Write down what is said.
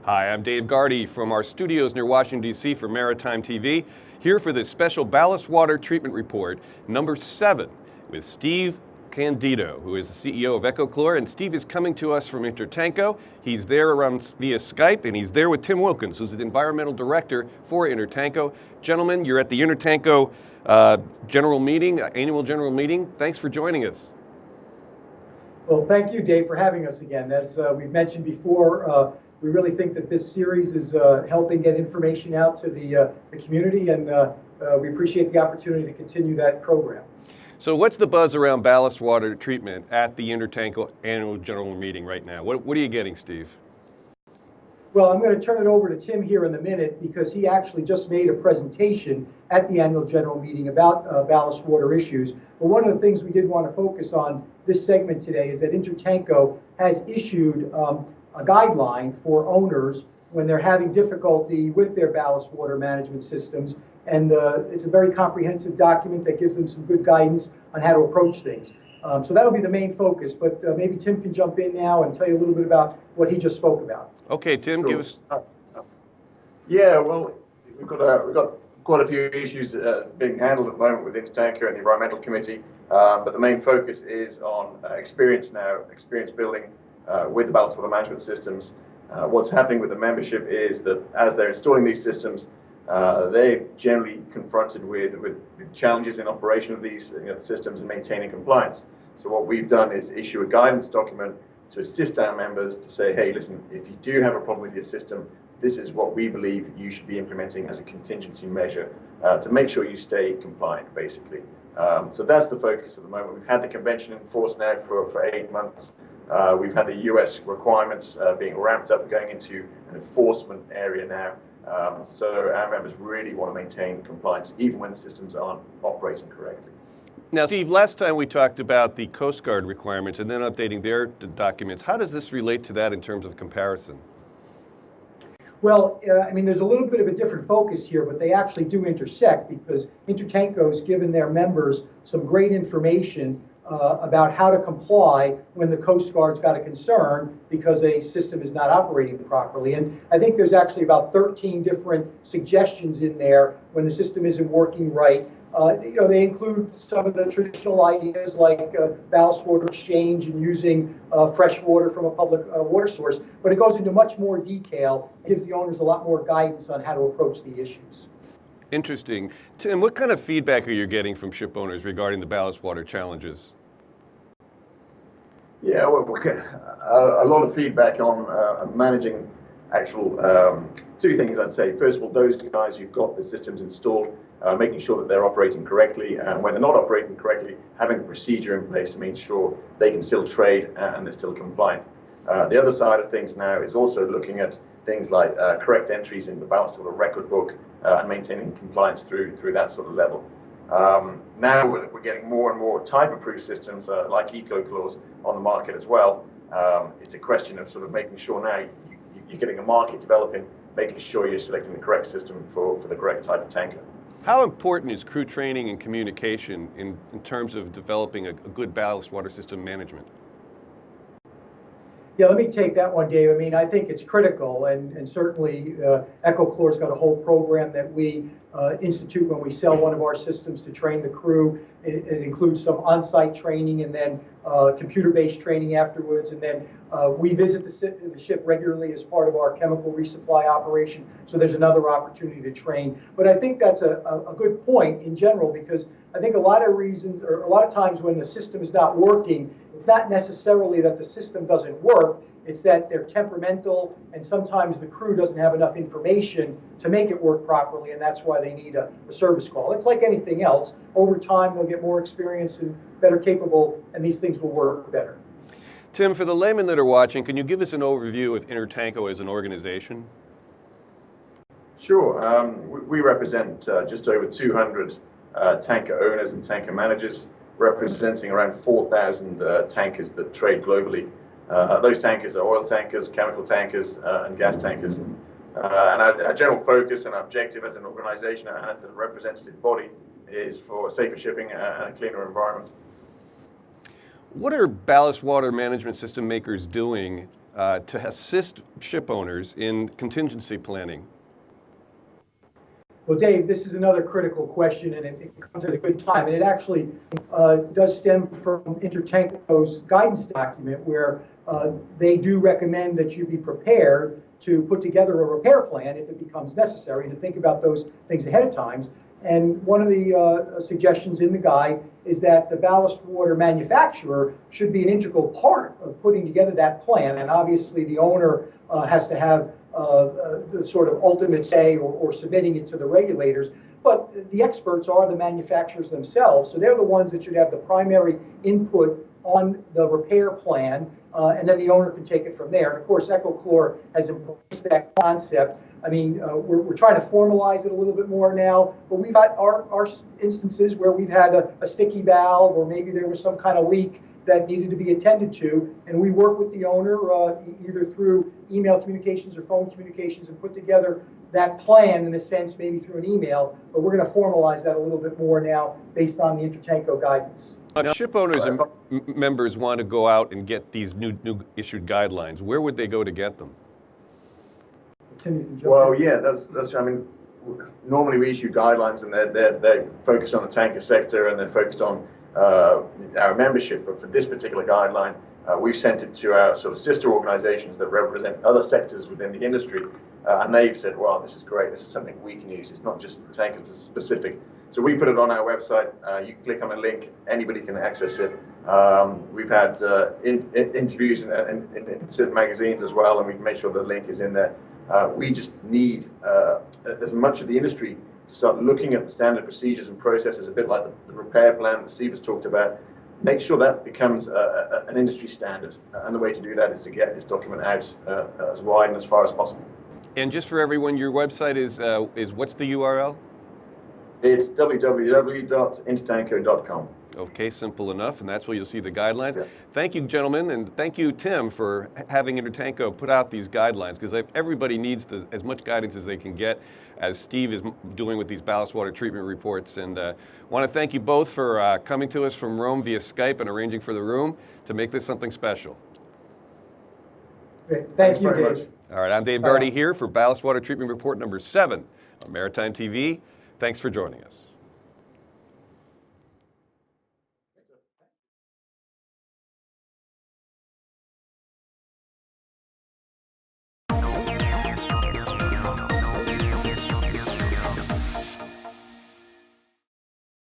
Hi, I'm Dave Gardy from our studios near Washington, D.C. for Maritime TV, here for this special ballast water treatment report, number 7, with Steve Candido, who is the CEO of Ecochlor, and Steve is coming to us from Intertanko. He's there around via Skype, and he's there with Tim Wilkins, who's the environmental director for Intertanko. Gentlemen, you're at the Intertanko general meeting, annual general meeting. Thanks for joining us. Well, thank you, Dave, for having us again. As we've mentioned before, we really think that this series is helping get information out to the community, and we appreciate the opportunity to continue that program. So what's the buzz around ballast water treatment at the Intertanko annual general meeting right now? What are you getting, Steve? Well, I'm going to turn it over to Tim here in a minute because he actually just made a presentation at the annual general meeting about ballast water issues. But one of the things we did want to focus on this segment today is that Intertanko has issued a guideline for owners when they're having difficulty with their ballast water management systems. And it's a very comprehensive document that gives them some good guidance on how to approach things. So that'll be the main focus, but maybe Tim can jump in now and tell you a little bit about what he just spoke about. Okay, Tim, give us. Yeah, well, we've got quite a few issues being handled at the moment with Intertanko and the Environmental Committee, but the main focus is on experience building with the ballast water management systems. What's happening with the membership is that as they're installing these systems, they're generally confronted with challenges in operation of these systems and maintaining compliance. So what we've done is issue a guidance document to assist our members to say, hey, listen, if you do have a problem with your system, this is what we believe you should be implementing as a contingency measure to make sure you stay compliant, basically. So that's the focus at the moment. We've had the convention in force now for 8 months. We've had the US requirements being ramped up, going into an enforcement area now. So our members really want to maintain compliance even when the systems aren't operating correctly. Now, Steve, last time we talked about the Coast Guard requirements and then updating their documents. How does this relate to that in terms of comparison? Well, I mean, there's a little bit of a different focus here, but they actually do intersect because Intertanko's given their members some great information about how to comply when the Coast Guard's got a concern because a system is not operating properly. And I think there's actually about 13 different suggestions in there when the system isn't working right. They include some of the traditional ideas like ballast water exchange and using fresh water from a public water source, but it goes into much more detail, gives the owners a lot more guidance on how to approach the issues. Interesting. Tim, what kind of feedback are you getting from ship owners regarding the ballast water challenges? Yeah, well, a lot of feedback on managing actual two things, I'd say. First of all, those guys who've got the systems installed, making sure that they're operating correctly, and when they're not operating correctly, having a procedure in place to make sure they can still trade and they're still compliant. The other side of things now is also looking at things like correct entries in the ballast water record book and maintaining compliance through that sort of level. Now we're getting more and more type-approved systems like Ecochlor on the market as well. It's a question of sort of making sure now you're getting a market developing, making sure you're selecting the correct system for the correct type of tanker. How important is crew training and communication in terms of developing a good ballast water system management? Yeah, let me take that one, Dave. I mean, I think it's critical, and certainly Ecochlor's got a whole program that we institute when we sell one of our systems to train the crew. It includes some on-site training and then computer-based training afterwards, and then we visit the ship regularly as part of our chemical resupply operation, so there's another opportunity to train. But I think that's a good point in general, because I think a lot of times when the system is not working, it's not necessarily that the system doesn't work, it's that they're temperamental, and sometimes the crew doesn't have enough information to make it work properly, and that's why they need a service call. It's like anything else. Over time, they'll get more experience and better capable, and these things will work better. Tim, for the laymen that are watching, can you give us an overview of Intertanko as an organization? Sure. We represent just over 200 tanker owners and tanker managers, representing around 4,000 tankers that trade globally. Those tankers are oil tankers, chemical tankers, and gas tankers. And our general focus and objective as an organization and as a representative body is for safer shipping and a cleaner environment. What are ballast water management system makers doing to assist ship owners in contingency planning? Well, Dave, this is another critical question, and it comes at a good time. And it actually does stem from Intertanko's guidance document, where they do recommend that you be prepared to put together a repair plan if it becomes necessary, and to think about those things ahead of time. And one of the suggestions in the guide is that the ballast water manufacturer should be an integral part of putting together that plan. And obviously, the owner has to have the sort of ultimate say or submitting it to the regulators. But the experts are the manufacturers themselves, so they're the ones that should have the primary input on the repair plan, and then the owner can take it from there. And of course, Ecochlor has embraced that concept. I mean, we're trying to formalize it a little bit more now, but we've got our instances where we've had a sticky valve, or maybe there was some kind of leak that needed to be attended to, and we work with the owner either through email communications or phone communications and put together that plan, in a sense, maybe through an email, but we're going to formalize that a little bit more now based on the Intertanko guidance. If ship owners and members want to go out and get these new issued guidelines, where would they go to get them? Well, yeah, that's. I mean, normally we issue guidelines, and they're focused on the tanker sector, and they're focused on our membership. But for this particular guideline, we've sent it to our sort of sister organizations that represent other sectors within the industry, and they've said, "Wow, this is great. This is something we can use. It's not just tanker specific." So we put it on our website. You can click on a link. Anybody can access it. We've had interviews in certain magazines as well, and we've made sure the link is in there. We just need as much of the industry to start looking at the standard procedures and processes, a bit like the repair plan that Steve has talked about. Make sure that becomes an industry standard, and the way to do that is to get this document out as wide and as far as possible. And just for everyone, your website is what's the URL? It's www.intertanko.com. Okay, simple enough, and that's where you'll see the guidelines. Yeah. Thank you, gentlemen, and thank you, Tim, for having Intertanko put out these guidelines, because everybody needs as much guidance as they can get, as Steve is doing with these ballast water treatment reports. And want to thank you both for coming to us from Rome via Skype and arranging for the room to make this something special. Great. Thank you, Dave. All right, I'm Dave Gardy here for Ballast Water Treatment Report number 7 on Maritime TV. Thanks for joining us.